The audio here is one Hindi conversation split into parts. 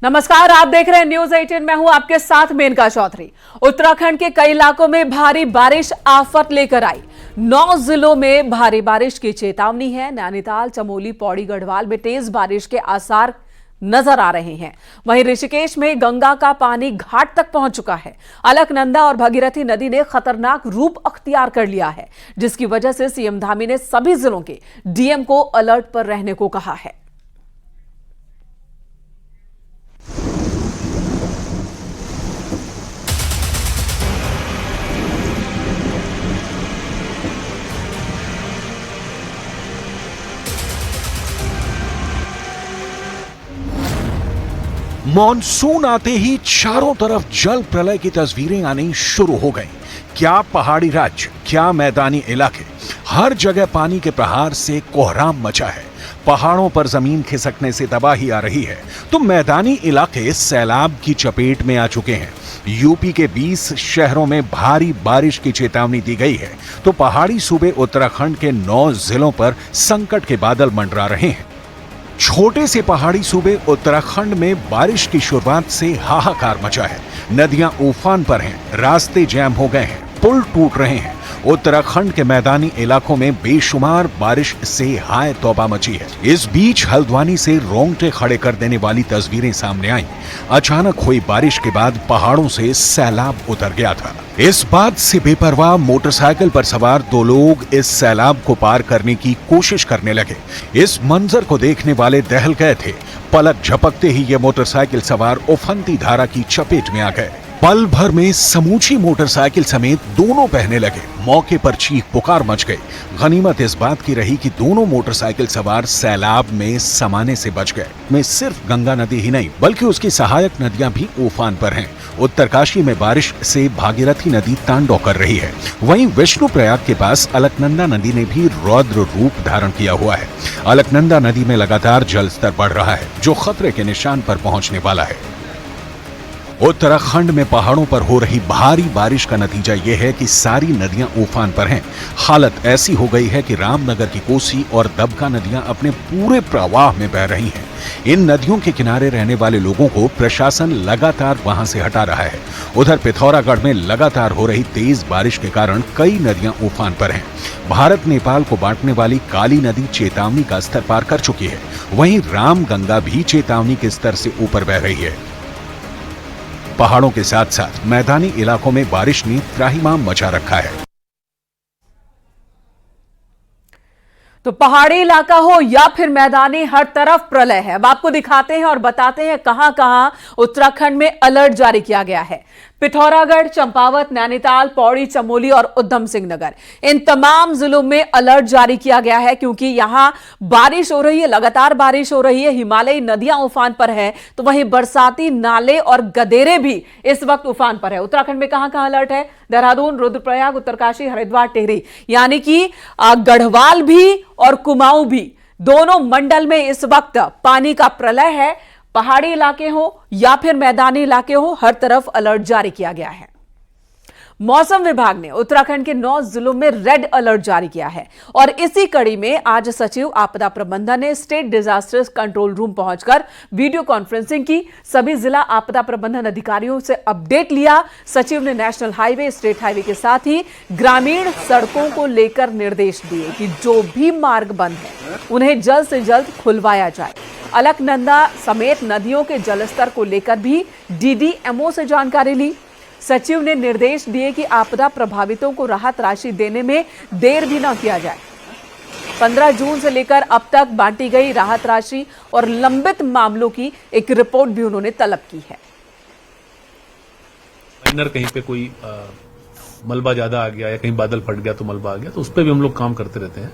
नमस्कार, आप देख रहे हैं न्यूज 18। मैं हूं आपके साथ मेनका चौधरी। उत्तराखंड के कई इलाकों में भारी बारिश आफत लेकर आई। 9 जिलों में भारी बारिश की चेतावनी है। नैनीताल, चमोली, पौड़ी, गढ़वाल में तेज बारिश के आसार नजर आ रहे हैं। वहीं ऋषिकेश में गंगा का पानी घाट तक पहुंच चुका है। अलकनंदा और भगीरथी नदी ने खतरनाक रूप अख्तियार कर लिया है, जिसकी वजह से सीएम धामी ने सभी जिलों के डीएम को अलर्ट पर रहने को कहा है। मॉनसून आते ही चारों तरफ जल प्रलय की तस्वीरें आनी शुरू हो गईं। क्या पहाड़ी राज्य, क्या मैदानी इलाके, हर जगह पानी के प्रहार से कोहराम मचा है। पहाड़ों पर जमीन खिसकने से तबाही आ रही है, तो मैदानी इलाके सैलाब की चपेट में आ चुके हैं। यूपी के 20 शहरों में भारी बारिश की चेतावनी दी गई है, तो पहाड़ी सूबे उत्तराखंड के 9 जिलों पर संकट के बादल मंडरा रहे हैं। छोटे से पहाड़ी सूबे उत्तराखंड में बारिश की शुरुआत से हाहाकार मचा है। नदियां उफान पर हैं, रास्ते जैम हो गए हैं, पुल टूट रहे हैं। उत्तराखंड के मैदानी इलाकों में बेशुमार बारिश से हाय तौबा मची है। इस बीच हल्द्वानी से रोंगटे खड़े कर देने वाली तस्वीरें सामने आईं। अचानक हुई बारिश के बाद पहाड़ों से सैलाब उतर गया था। इस बात से बेपरवाह मोटरसाइकिल पर सवार 2 लोग इस सैलाब को पार करने की कोशिश करने लगे। इस मंजर को देखने वाले दहल गए थे। पलक झपकते ही ये मोटरसाइकिल सवार उफनती धारा की चपेट में आ गए। पल भर में समूची मोटरसाइकिल समेत दोनों बहने लगे। मौके पर चीख पुकार मच गई। गनीमत इस बात की रही कि दोनों मोटरसाइकिल सवार सैलाब में समाने से बच गए। में सिर्फ गंगा नदी ही नहीं, बल्कि उसकी सहायक नदियां भी उफान पर हैं। उत्तरकाशी में बारिश से भागीरथी नदी तांडव कर रही है। वहीं विष्णुप्रयाग के पास अलकनंदा नदी ने भी रौद्र रूप धारण किया हुआ है। अलकनंदा नदी में लगातार जल स्तर बढ़ रहा है, जो खतरे के निशान पर पहुंचने वाला है। उत्तराखंड में पहाड़ों पर हो रही भारी बारिश का नतीजा यह है कि सारी नदियां उफान पर हैं। हालत ऐसी हो गई है कि रामनगर की कोसी और दबका नदियां अपने पूरे प्रवाह में बह रही हैं। इन नदियों के किनारे रहने वाले लोगों को प्रशासन लगातार वहां से हटा रहा है। उधर पिथौरागढ़ में लगातार हो रही तेज बारिश के कारण कई नदियां उफान पर हैं। भारत नेपाल को बांटने वाली काली नदी चेतावनी का स्तर पार कर चुकी है। वहीं रामगंगा भी चेतावनी के स्तर से ऊपर बह रही है। पहाड़ों के साथ साथ मैदानी इलाकों में बारिश ने त्राहिमाम मचा रखा है। तो पहाड़ी इलाका हो या फिर मैदानी, हर तरफ प्रलय है। अब आपको दिखाते हैं और बताते हैं कहां कहां उत्तराखंड में अलर्ट जारी किया गया है। पिथौरागढ़, चंपावत, नैनीताल, पौड़ी, चमोली और उधम सिंह नगर, इन तमाम जिलों में अलर्ट जारी किया गया है, क्योंकि यहां बारिश हो रही है, लगातार बारिश हो रही है। हिमालयी नदियां उफान पर है, तो वहीं बरसाती नाले और गदेरे भी इस वक्त उफान पर है। उत्तराखंड में कहां कहां अलर्ट है? देहरादून, रुद्रप्रयाग, उत्तरकाशी, हरिद्वार, टिहरी, यानी कि गढ़वाल भी और कुमाऊं भी, दोनों मंडल में इस वक्त पानी का प्रलय है। पहाड़ी इलाके हो या फिर मैदानी इलाके हो, हर तरफ अलर्ट जारी किया गया है। मौसम विभाग ने उत्तराखंड के 9 जिलों में रेड अलर्ट जारी किया है और इसी कड़ी में आज सचिव आपदा प्रबंधन ने स्टेट डिजास्टर कंट्रोल रूम पहुंचकर वीडियो कॉन्फ्रेंसिंग की। सभी जिला आपदा प्रबंधन अधिकारियों से अपडेट लिया। सचिव ने नेशनल हाईवे, स्टेट हाईवे के साथ ही ग्रामीण सड़कों को लेकर निर्देश दिए कि जो भी मार्ग बंद है उन्हें जल्द से जल्द खुलवाया जाए। अलकनंदा समेत नदियों के जलस्तर को लेकर भी डीडीएमओ से जानकारी ली। सचिव ने निर्देश दिए कि आपदा प्रभावितों को राहत राशि देने में देर भी न किया जाए। 15 जून से लेकर अब तक बांटी गई राहत राशि और लंबित मामलों की एक रिपोर्ट भी उन्होंने तलब की है। कहीं पे कोई मलबा ज्यादा आ गया या कहीं बादल फट गया तो मलबा आ गया, तो उस पर भी हम लोग काम करते रहते हैं।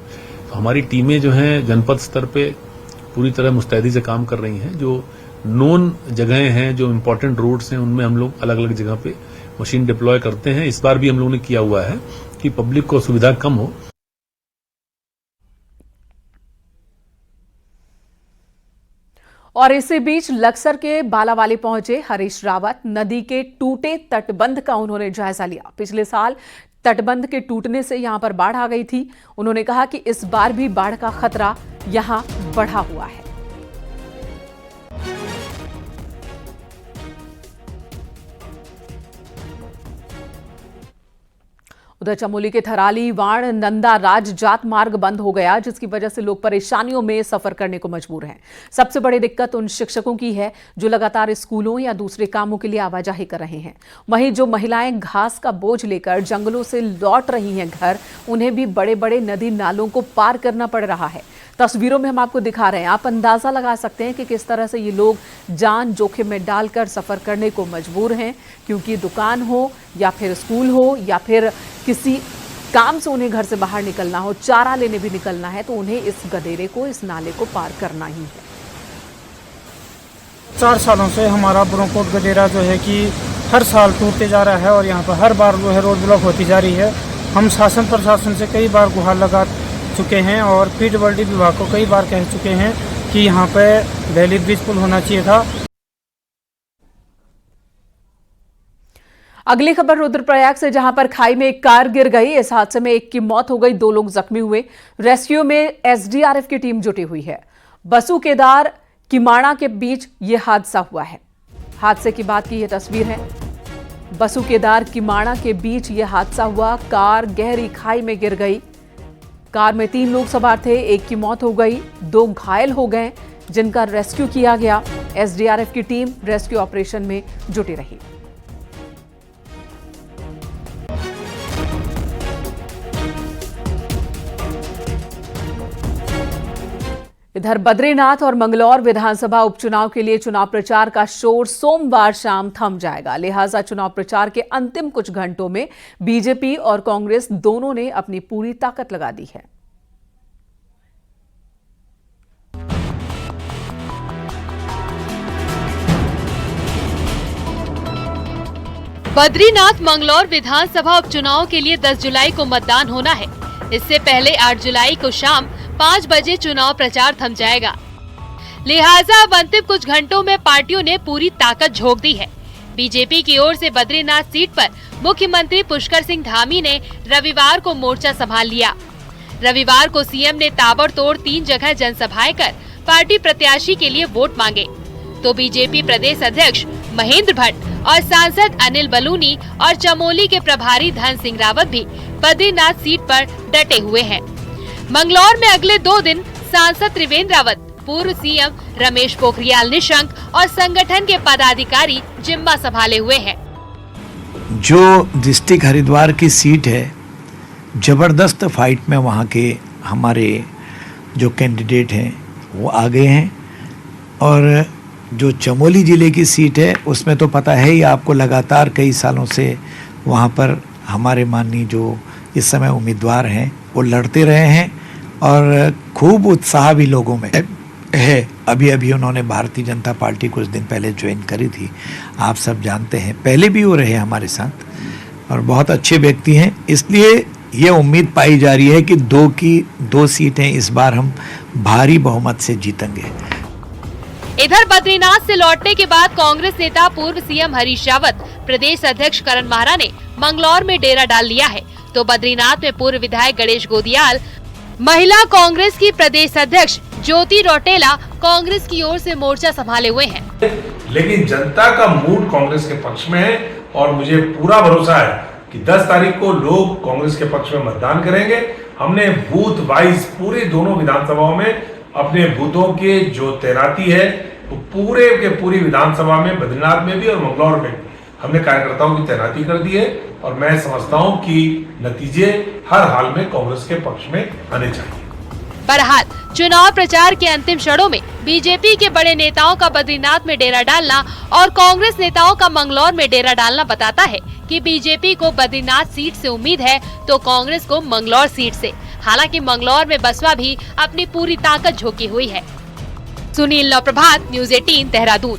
तो हमारी टीमें जो हैं जनपद स्तर पे पूरी तरह मुस्तैदी से काम कर रही हैं। जो नोन जगहें हैं, जो इम्पोर्टेंट रोड्स हैं, उनमें हम लोग अलग अलग जगह पे मशीन डिप्लॉय करते हैं। इस बार भी हम लोगों ने किया हुआ है कि पब्लिक को सुविधा कम हो। और इसी बीच लक्सर के बालावाली पहुंचे हरीश रावत। नदी के टूटे तटबंध का उन्होंने जायजा लिया। पिछले साल तटबंध के टूटने से यहां पर बाढ़ आ गई थी। उन्होंने कहा कि इस बार भी बाढ़ का खतरा यहां बढ़ा हुआ है। उधर चमोली के थराली वाण नंदा राज जात मार्ग बंद हो गया, जिसकी वजह से लोग परेशानियों में सफर करने को मजबूर हैं। सबसे बड़ी दिक्कत उन शिक्षकों की है जो लगातार स्कूलों या दूसरे कामों के लिए आवाजाही कर रहे हैं। वहीं जो महिलाएं घास का बोझ लेकर जंगलों से लौट रही हैं घर, उन्हें भी बड़े बड़े नदी नालों को पार करना पड़ रहा है। तस्वीरों में हम आपको दिखा रहे हैं, आप अंदाजा लगा सकते हैं कि किस तरह से ये लोग जान जोखिम में डालकर सफर करने को मजबूर हैं, क्योंकि दुकान हो या फिर स्कूल हो या फिर किसी काम से उन्हें घर से बाहर निकलना हो, चारा लेने भी निकलना है, तो उन्हें इस गदेरे को, इस नाले को पार करना ही है। 4 सालों से हमारा ब्रोकोट गदेरा जो है कि हर साल टूटते जा रहा है और यहाँ पर हर बार जो है रोड ब्लॉक होती जा रही है। हम शासन प्रशासन से कई बार गुहार लगा चुके हैं और पीडब्ल्यूडी विभाग को कई बार कह चुके हैं कि यहाँ पे वैली ब्रिज पुल होना चाहिए था। अगली खबर रुद्रप्रयाग से, जहां पर खाई में एक कार गिर गई। इस हादसे में एक की मौत हो गई, 2 लोग जख्मी हुए। रेस्क्यू में एसडीआरएफ की टीम जुटी हुई है। बसु केदार किमाड़ा के बीच यह हादसा हुआ है। हादसे की बात की यह तस्वीर है। बसु केदार किमाड़ा के बीच यह हादसा हुआ। कार गहरी खाई में गिर गई। कार में 3 लोग सवार थे, एक की मौत हो गई, 2 घायल हो गए, जिनका रेस्क्यू किया गया। एसडीआरएफ की टीम रेस्क्यू ऑपरेशन में जुटी रही। इधर बद्रीनाथ और मंगलौर विधानसभा उपचुनाव के लिए चुनाव प्रचार का शोर सोमवार शाम थम जाएगा। लिहाजा चुनाव प्रचार के अंतिम कुछ घंटों में बीजेपी और कांग्रेस दोनों ने अपनी पूरी ताकत लगा दी है। बद्रीनाथ मंगलौर विधानसभा उपचुनाव के लिए 10 जुलाई को मतदान होना है। इससे पहले 8 जुलाई को शाम 5 बजे चुनाव प्रचार थम जाएगा। लिहाजा अब अंतिम कुछ घंटों में पार्टियों ने पूरी ताकत झोंक दी है। बीजेपी की ओर से बद्रीनाथ सीट पर मुख्यमंत्री पुष्कर सिंह धामी ने रविवार को मोर्चा संभाल लिया। रविवार को सीएम ने ताबड़तोड़ 3 जगह जनसभाएं कर पार्टी प्रत्याशी के लिए वोट मांगे, तो बीजेपी प्रदेश अध्यक्ष महेंद्र भट्ट और सांसद अनिल बलूनी और चमोली के प्रभारी धन सिंह रावत भी बद्रीनाथ सीट पर डटे हुए हैं। मंगलौर में अगले 2 दिन सांसद त्रिवेंद्र रावत, पूर्व सीएम रमेश पोखरियाल निशंक और संगठन के पदाधिकारी जिम्मा संभाले हुए हैं। जो डिस्ट्रिक्ट हरिद्वार की सीट है, जबरदस्त फाइट में वहाँ के हमारे जो कैंडिडेट हैं वो आ गए हैं, और जो चमोली जिले की सीट है उसमें तो पता है ही आपको, लगातार कई सालों से वहाँ पर हमारे माननीय जो इस समय उम्मीदवार हैं वो लड़ते रहे हैं और खूब उत्साह भी लोगों में है। अभी उन्होंने भारतीय जनता पार्टी कुछ दिन पहले ज्वाइन करी थी, आप सब जानते हैं, पहले भी वो रहे हमारे साथ और बहुत अच्छे व्यक्ति हैं। इसलिए ये उम्मीद पाई जा रही है कि 2 की 2 सीटें इस बार हम भारी बहुमत से जीतेंगे। इधर बद्रीनाथ से लौटने के बाद कांग्रेस नेता पूर्व सीएम हरीश रावत, प्रदेश अध्यक्ष करण माहरा ने मंगलौर में डेरा डाल लिया है, तो बद्रीनाथ में पूर्व विधायक गणेश गोदियाल, महिला कांग्रेस की प्रदेश अध्यक्ष ज्योति रौटेला कांग्रेस की ओर से मोर्चा संभाले हुए हैं। लेकिन जनता का मूड कांग्रेस के पक्ष में है और मुझे पूरा भरोसा है कि 10 तारीख को लोग कांग्रेस के पक्ष में मतदान करेंगे। हमने बूथ वाइज पूरे दोनों विधानसभाओं में अपने बूथों के जो तैनाती है वो पूरे के पूरी विधानसभा में, बद्रीनाथ में भी और मंगलौर में हमने कार्यकर्ताओं की तैनाती कर दी है और मैं समझता हूं कि नतीजे हर हाल में कांग्रेस के पक्ष में आने चाहिए। बहरहाल चुनाव प्रचार के अंतिम क्षणों में बीजेपी के बड़े नेताओं का बद्रीनाथ में डेरा डालना और कांग्रेस नेताओं का मंगलौर में डेरा डालना बताता है कि बीजेपी को बद्रीनाथ सीट से उम्मीद है तो कांग्रेस को मंगलौर सीट से। हालांकि मंगलौर में बसपा भी अपनी पूरी ताकत झोंकी हुई है। सुनील नवप्रभात, न्यूज़ 18 देहरादून।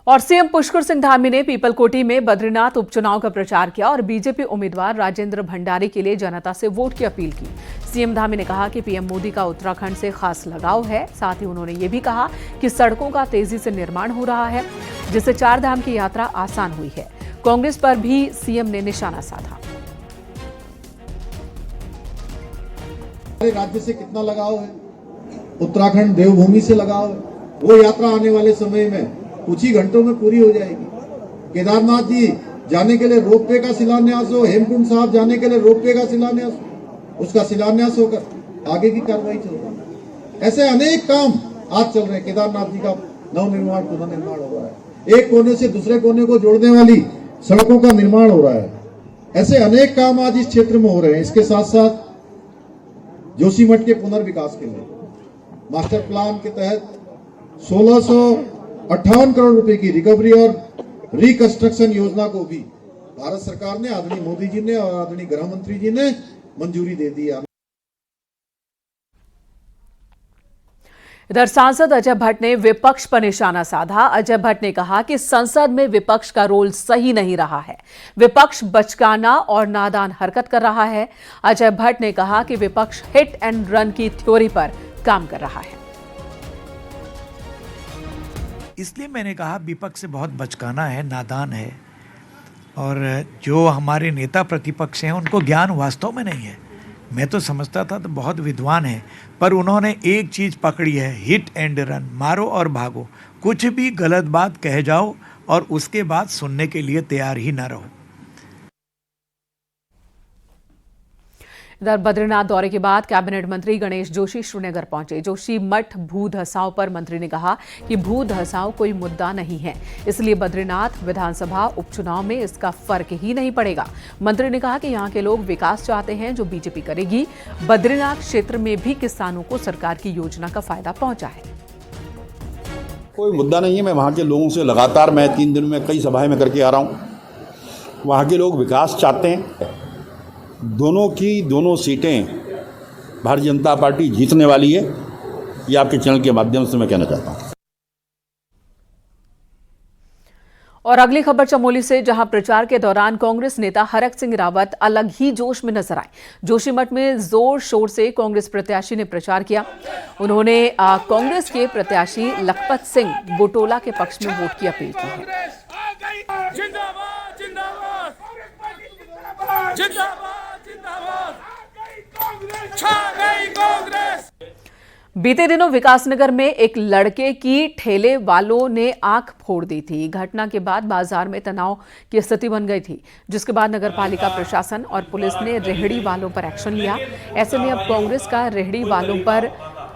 और सीएम पुष्कर सिंह धामी ने पीपलकोटी में बद्रीनाथ उपचुनाव का प्रचार किया और बीजेपी उम्मीदवार राजेंद्र भंडारी के लिए जनता से वोट की अपील की। सीएम धामी ने कहा कि पीएम मोदी का उत्तराखंड से खास लगाव है। साथ ही उन्होंने ये भी कहा कि सड़कों का तेजी से निर्माण हो रहा है, जिससे 4 धाम की यात्रा आसान हुई है। कांग्रेस पर भी सीएम ने निशाना साधा। राज्य से कितना लगाव है, उत्तराखंड देवभूमि से लगाव है, वो यात्रा आने वाले समय में कुछ ही घंटों में पूरी हो जाएगी। केदारनाथ जी जाने के लिए रोपवे का शिलान्यास हो, हेमकुंड साहब जाने के लिए रोपवे का शिलान्यास हो, उसका शिलान्यास होकर आगे की कार्रवाई चल रही है। ऐसे अनेक काम आज चल रहे हैं। केदारनाथ जी का नवनिर्माण पुनर्निर्माण हो रहा है, एक कोने से दूसरे कोने को जोड़ने वाली सड़कों का निर्माण हो रहा है। ऐसे अनेक काम आज इस क्षेत्र में हो रहे हैं। इसके साथ साथ जोशीमठ के पुनर्विकास के लिए मास्टर प्लान के तहत 1658 करोड़ रुपए की रिकवरी और रिकंस्ट्रक्शन योजना को भी भारत सरकार ने, आदरणीय मोदी जी ने और आदरणीय गृह मंत्री जी ने मंजूरी दे दी है। इधर सांसद अजय भट्ट ने विपक्ष पर निशाना साधा। अजय भट्ट ने कहा कि संसद में विपक्ष का रोल सही नहीं रहा है, विपक्ष बचकाना और नादान हरकत कर रहा है। अजय भट्ट ने कहा कि विपक्ष हिट एंड रन की थ्योरी पर काम कर रहा है। इसलिए मैंने कहा विपक्ष से बहुत बचकाना है, नादान है, और जो हमारे नेता प्रतिपक्ष हैं उनको ज्ञान वास्तव में नहीं है। मैं तो समझता था तो बहुत विद्वान है, पर उन्होंने एक चीज़ पकड़ी है, हिट एंड रन, मारो और भागो। कुछ भी गलत बात कह जाओ और उसके बाद सुनने के लिए तैयार ही ना रहो। इधर बद्रीनाथ दौरे के बाद कैबिनेट मंत्री गणेश जोशी श्रीनगर पहुंचे। जोशी मठ भू धसाव पर मंत्री ने कहा कि भू धसाव कोई मुद्दा नहीं है, इसलिए बद्रीनाथ विधानसभा उपचुनाव में इसका फर्क ही नहीं पड़ेगा। मंत्री ने कहा कि यहां के लोग विकास चाहते हैं जो बीजेपी करेगी। बद्रीनाथ क्षेत्र में भी किसानों को सरकार की योजना का फायदा पहुंचा है। कोई मुद्दा नहीं है। मैं वहाँ के लोगों से लगातार, मैं 3 दिन में कई सभाएं में करके आ रहा हूँ। वहाँ के लोग विकास चाहते हैं। दोनों सीटें भारतीय जनता पार्टी जीतने वाली है, ये आपके चैनल के माध्यम से मैं कहना चाहता हूँ। और अगली खबर चमोली से, जहां प्रचार के दौरान कांग्रेस नेता हरक सिंह रावत अलग ही जोश में नजर आए। जोशीमठ में जोर शोर से कांग्रेस प्रत्याशी ने प्रचार किया। उन्होंने कांग्रेस के प्रत्याशी लखपत सिंह बुटोला के पक्ष में वोट की अपील की है। बीते दिनों विकासनगर में एक लड़के की ठेले वालों ने आंख फोड़ दी थी। घटना के बाद बाजार में तनाव की स्थिति बन गई थी, जिसके बाद नगरपालिका प्रशासन और पुलिस ने रेहड़ी वालों पर एक्शन लिया। ऐसे में अब कांग्रेस का रेहड़ी वालों पर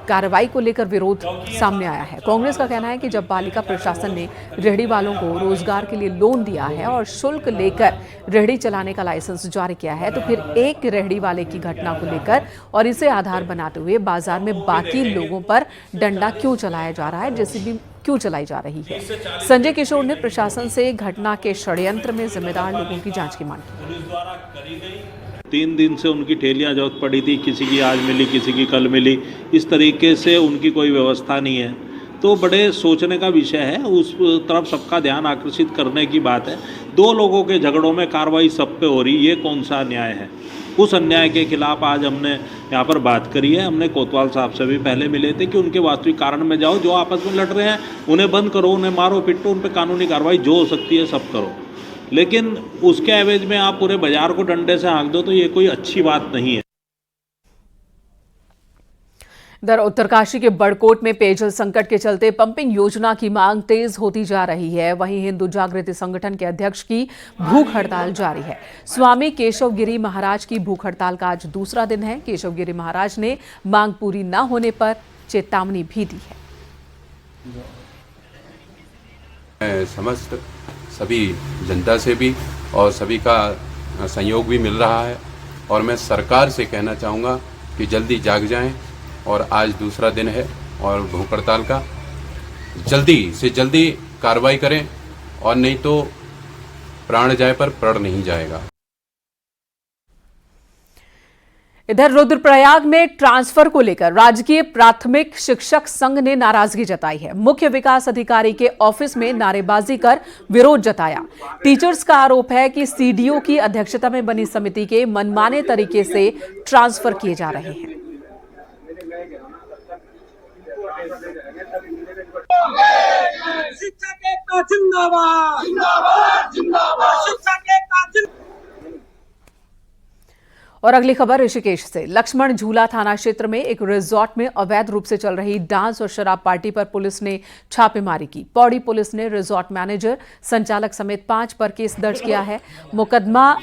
कार्रवाई को लेकर विरोध सामने आया है। कांग्रेस का कहना है कि जब पालिका प्रशासन ने रेहड़ी वालों को रोजगार के लिए लोन दिया है और शुल्क लेकर रेहड़ी चलाने का लाइसेंस जारी किया है, तो फिर एक रेहड़ी वाले की घटना को लेकर और इसे आधार बनाते हुए बाजार में बाकी लोगों पर डंडा क्यों चलाया जा रहा है, जेसीबी क्यों चलाई जा रही है। संजय किशोर ने प्रशासन से घटना के षड्यंत्र में जिम्मेदार लोगों की जांच की मांग की। 3 दिन से उनकी ठेलियां जब्त पड़ी थी, किसी की आज मिली, किसी की कल मिली, इस तरीके से उनकी कोई व्यवस्था नहीं है। तो बड़े सोचने का विषय है, उस तरफ सबका ध्यान आकर्षित करने की बात है। 2 लोगों के झगड़ों में कार्रवाई सब पे हो रही, ये कौन सा अन्याय है? उस अन्याय के खिलाफ आज हमने यहाँ पर बात करी है। हमने कोतवाल साहब से भी पहले मिले थे कि उनके वास्तविक कारण में जाओ, जो आपस में लड़ रहे हैं उन्हें बंद करो, उन्हें मारो पिटो, उन पर कानूनी कार्रवाई जो हो सकती है सब करो, लेकिन उसके एवज में आप पूरे बाजार को डंडे से हाँक दो तो ये कोई अच्छी बात नहीं है। इधर उत्तरकाशी के बड़कोट में पेयजल संकट के चलते पंपिंग योजना की मांग तेज होती जा रही है। वहीं हिंदू जागृति संगठन के अध्यक्ष की भूख हड़ताल जारी है। स्वामी केशवगिरी महाराज की भूख हड़ताल का आज दूसरा दिन है। केशवगिरी महाराज ने मांग पूरी न होने पर चेतावनी भी दी है। समस्त सभी जनता से भी और सभी का सहयोग भी मिल रहा है, और मैं सरकार से कहना चाहूँगा कि जल्दी जाग जाएं, और आज दूसरा दिन है और भूख हड़ताल का, जल्दी से जल्दी कार्रवाई करें, और नहीं तो प्राण जाए पर प्रण नहीं जाएगा। इधर रुद्रप्रयाग में ट्रांसफर को लेकर राजकीय प्राथमिक शिक्षक संघ ने नाराजगी जताई है। मुख्य विकास अधिकारी के ऑफिस में नारेबाजी कर विरोध जताया। टीचर्स का आरोप है कि सीडीओ की अध्यक्षता में बनी समिति के मनमाने तरीके से ट्रांसफर किए जा रहे हैं। शिक्षक एकता जिंदाबाद, जिंदाबाद, जिंदाबाद, शिक्षक एकता जिंदाबाद। और अगली खबर ऋषिकेश से। लक्ष्मण झूला थाना क्षेत्र में एक रिजॉर्ट में अवैध रूप से चल रही डांस और शराब पार्टी पर पुलिस ने छापेमारी की। पौड़ी पुलिस ने रिजॉर्ट मैनेजर, संचालक समेत 5 पर केस दर्ज किया है। मुकदमा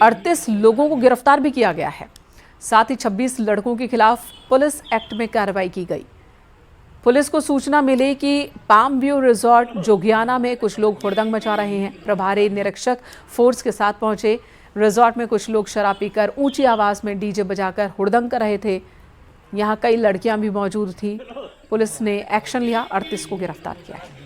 38 लोगों को गिरफ्तार भी किया गया है। साथ ही 26 लड़कों के खिलाफ पुलिस एक्ट में कार्रवाई की गई। पुलिस को सूचना मिली कि पाम व्यू रिजॉर्ट जोगियाना में कुछ लोग हुड़दंग मचा रहे हैं। प्रभारी निरीक्षक फोर्स के साथ पहुंचे। रिजॉर्ट में कुछ लोग शराब पीकर ऊंची आवाज में डीजे बजाकर हुड़दंग कर रहे थे। यहां कई लड़कियां भी मौजूद थी। पुलिस ने एक्शन लिया, 38 को गिरफ्तार किया है।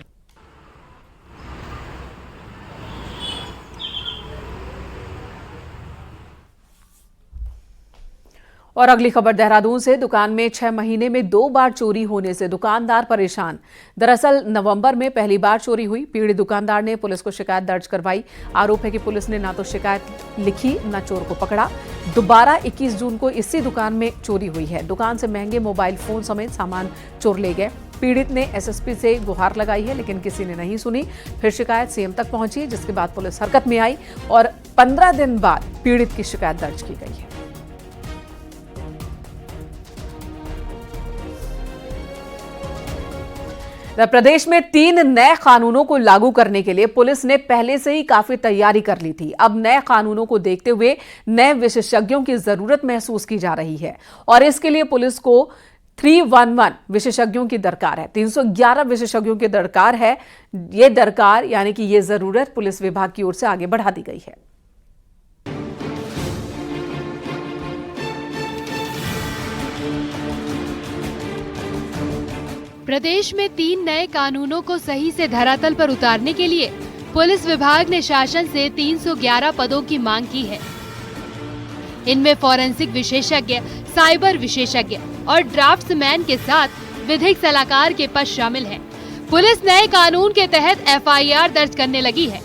और अगली खबर देहरादून से। दुकान में 6 महीने में 2 बार चोरी होने से दुकानदार परेशान। दरअसल नवंबर में पहली बार चोरी हुई। पीड़ित दुकानदार ने पुलिस को शिकायत दर्ज करवाई। आरोप है कि पुलिस ने ना तो शिकायत लिखी न चोर को पकड़ा। दोबारा 21 जून को इसी दुकान में चोरी हुई है। दुकान से महंगे मोबाइल फोन समेत सामान चोर ले गए। पीड़ित ने एसएसपी से गुहार लगाई है, लेकिन किसी ने नहीं सुनी। फिर शिकायत सीएम तक पहुंची, जिसके बाद पुलिस हरकत में आई और 15 दिन बाद पीड़ित की शिकायत दर्ज की गई है। प्रदेश में 3 नए कानूनों को लागू करने के लिए पुलिस ने पहले से ही काफी तैयारी कर ली थी। अब नए कानूनों को देखते हुए नए विशेषज्ञों की जरूरत महसूस की जा रही है और इसके लिए पुलिस को 311 विशेषज्ञों की दरकार है। 311 विशेषज्ञों की दरकार है। ये दरकार यानी कि ये जरूरत पुलिस विभाग की ओर से आगे बढ़ा दी गई है। प्रदेश में 3 नए कानूनों को सही से धरातल पर उतारने के लिए पुलिस विभाग ने शासन से 311 पदों की मांग की है। इनमें फॉरेंसिक विशेषज्ञ, साइबर विशेषज्ञ और ड्राफ्ट्समैन के साथ विधिक सलाहकार के पद शामिल हैं। पुलिस नए कानून के तहत एफआईआर दर्ज करने लगी है,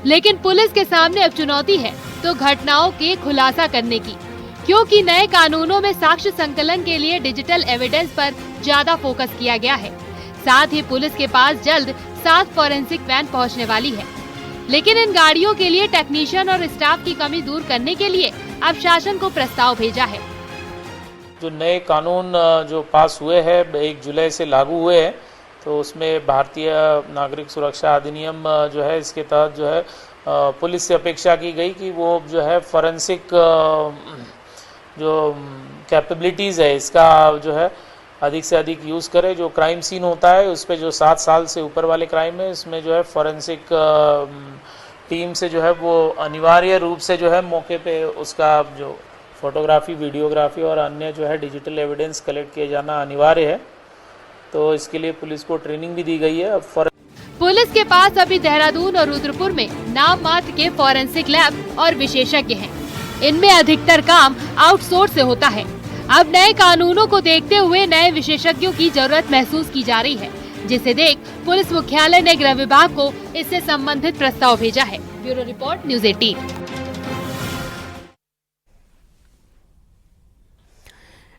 लेकिन पुलिस के सामने अब चुनौती है तो घटनाओं के खुलासा करने की, क्योंकि नए कानूनों में साक्ष्य संकलन के लिए डिजिटल एविडेंस पर ज्यादा फोकस किया गया है। साथ ही पुलिस के पास जल्द 7 फॉरेंसिक वैन पहुंचने वाली है, लेकिन इन गाड़ियों के लिए टेक्नीशियन और स्टाफ की कमी दूर करने के लिए अब शासन को प्रस्ताव भेजा है। जो नए कानून जो पास हुए हैं 1 जुलाई से लागू हुए हैं, तो उसमें भारतीय नागरिक सुरक्षा अधिनियम जो है, इसके तहत जो है पुलिस से अपेक्षा की गई कि वो जो है फॉरेंसिक जो कैपेबिलिटीज़ है इसका जो है अधिक से अधिक यूज़ करे। जो क्राइम सीन होता है उस पर जो 7 साल से ऊपर वाले क्राइम है, इसमें जो है फॉरेंसिक टीम से जो है वो अनिवार्य रूप से जो है मौके पे उसका जो फोटोग्राफी, वीडियोग्राफी और अन्य जो है डिजिटल एविडेंस कलेक्ट किया जाना अनिवार्य है। तो इसके लिए पुलिस को ट्रेनिंग भी दी गई है। पुलिस के पास अभी देहरादून और रुद्रपुर में नाम मात्र के फॉरेंसिक लैब और विशेषज्ञ हैं। इनमें अधिकतर काम आउटसोर्स से होता है। अब नए कानूनों को देखते हुए नए विशेषज्ञों की जरूरत महसूस की जा रही है, जिसे देख पुलिस मुख्यालय ने गृह विभाग को इससे संबंधित प्रस्ताव भेजा है। Bureau report, news 18।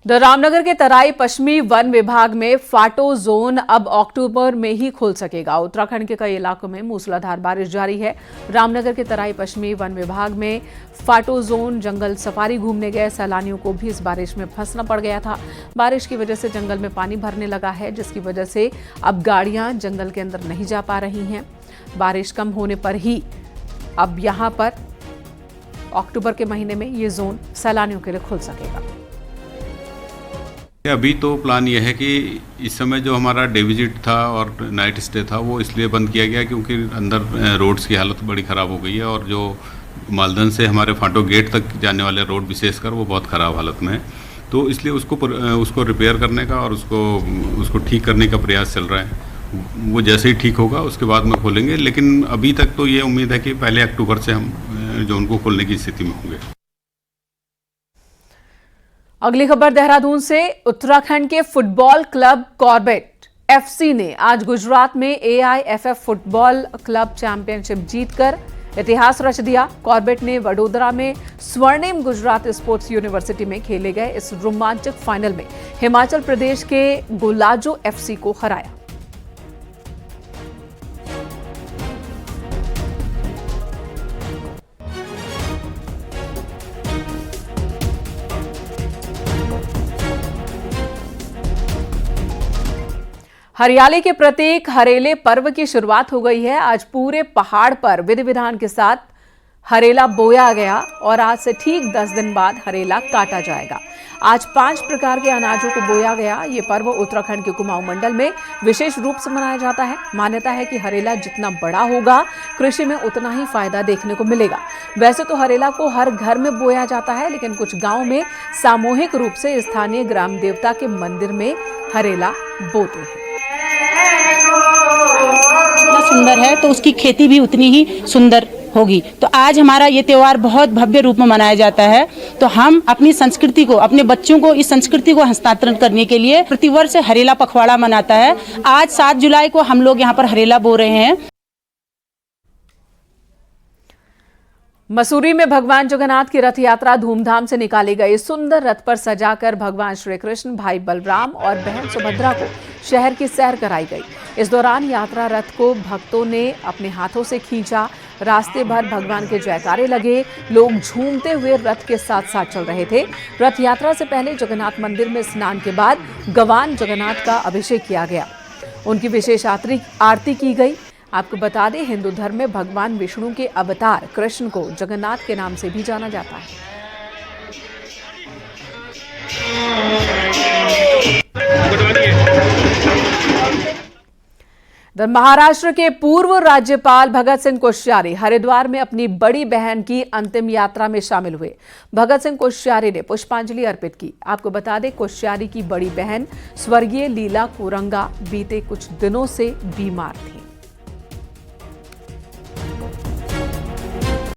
रामनगर के तराई पश्चिमी वन विभाग में फाटो जोन अब अक्टूबर में ही खुल सकेगा। उत्तराखंड के कई इलाकों में मूसलाधार बारिश जारी है। रामनगर के तराई पश्चिमी वन विभाग में फाटो जोन जंगल सफारी घूमने गए सैलानियों को भी इस बारिश में फंसना पड़ गया था। बारिश की वजह से जंगल में पानी भरने लगा है, जिसकी वजह से अब गाड़ियां जंगल के अंदर नहीं जा पा रही हैं। बारिश कम होने पर ही अब यहाँ पर अक्टूबर के महीने में ये जोन सैलानियों के लिए खुल सकेगा। अभी तो प्लान यह है कि इस समय जो हमारा डे विजिट था और नाइट स्टे था वो इसलिए बंद किया गया क्योंकि अंदर रोड्स की हालत बड़ी ख़राब हो गई है और जो मालदन से हमारे फाटो गेट तक जाने वाले रोड विशेषकर वो बहुत ख़राब हालत में है। तो इसलिए उसको रिपेयर करने का और उसको ठीक करने का प्रयास चल रहा है। वो जैसे ही ठीक होगा उसके बाद में खोलेंगे, लेकिन अभी तक तो ये उम्मीद है कि पहले अक्टूबर से हम जो उनको खोलने की स्थिति में होंगे। अगली खबर देहरादून से। उत्तराखंड के फुटबॉल क्लब कॉर्बेट एफसी ने आज गुजरात में एआईएफएफ फुटबॉल क्लब चैंपियनशिप जीतकर इतिहास रच दिया। कॉर्बेट ने वडोदरा में स्वर्णिम गुजरात स्पोर्ट्स यूनिवर्सिटी में खेले गए इस रोमांचक फाइनल में हिमाचल प्रदेश के गोलाजो एफसी को हराया। हरियाली के प्रतीक हरेले पर्व की शुरुआत हो गई है। आज पूरे पहाड़ पर विधि विधान के साथ हरेला बोया गया और आज से ठीक 10 दिन बाद हरेला काटा जाएगा। आज 5 प्रकार के अनाजों को बोया गया। ये पर्व उत्तराखंड के कुमाऊं मंडल में विशेष रूप से मनाया जाता है। मान्यता है कि हरेला जितना बड़ा होगा, कृषि में उतना ही फायदा देखने को मिलेगा। वैसे तो हरेला को हर घर में बोया जाता है, लेकिन कुछ गांव में सामूहिक रूप से स्थानीय ग्राम देवता के मंदिर में हरेला बोते हैं। जितना सुंदर है तो उसकी खेती भी उतनी ही सुंदर होगी। तो आज हमारा ये त्योहार बहुत भव्य रूप में मनाया जाता है। तो हम अपनी संस्कृति को, अपने बच्चों को इस संस्कृति को हस्तांतरण करने के लिए प्रतिवर्ष हरेला पखवाड़ा मनाता है। आज 7 जुलाई को हम लोग यहाँ पर हरेला बो रहे हैं। मसूरी में भगवान जगन्नाथ की रथ यात्रा धूमधाम से निकाली गई। सुंदर रथ पर सजाकर भगवान श्री कृष्ण, भाई बलराम और बहन सुभद्रा को शहर की सैर कराई गई। इस दौरान यात्रा रथ को भक्तों ने अपने हाथों से खींचा। रास्ते भर भगवान के जयकारे लगे। लोग झूमते हुए रथ के साथ साथ चल रहे थे। रथ यात्रा से पहले जगन्नाथ मंदिर में स्नान के बाद गवान जगन्नाथ का अभिषेक किया गया। उनकी विशेष आरती की गई। आपको बता दें, हिंदू धर्म में भगवान विष्णु के अवतार कृष्ण को जगन्नाथ के नाम से भी जाना जाता है। महाराष्ट्र के पूर्व राज्यपाल भगत सिंह कोश्यारी हरिद्वार में अपनी बड़ी बहन की अंतिम यात्रा में शामिल हुए। भगत सिंह कोश्यारी ने पुष्पांजलि अर्पित की। आपको बता दें, कोश्यारी की बड़ी बहन स्वर्गीय लीला कोरंगा बीते कुछ दिनों से बीमार थी।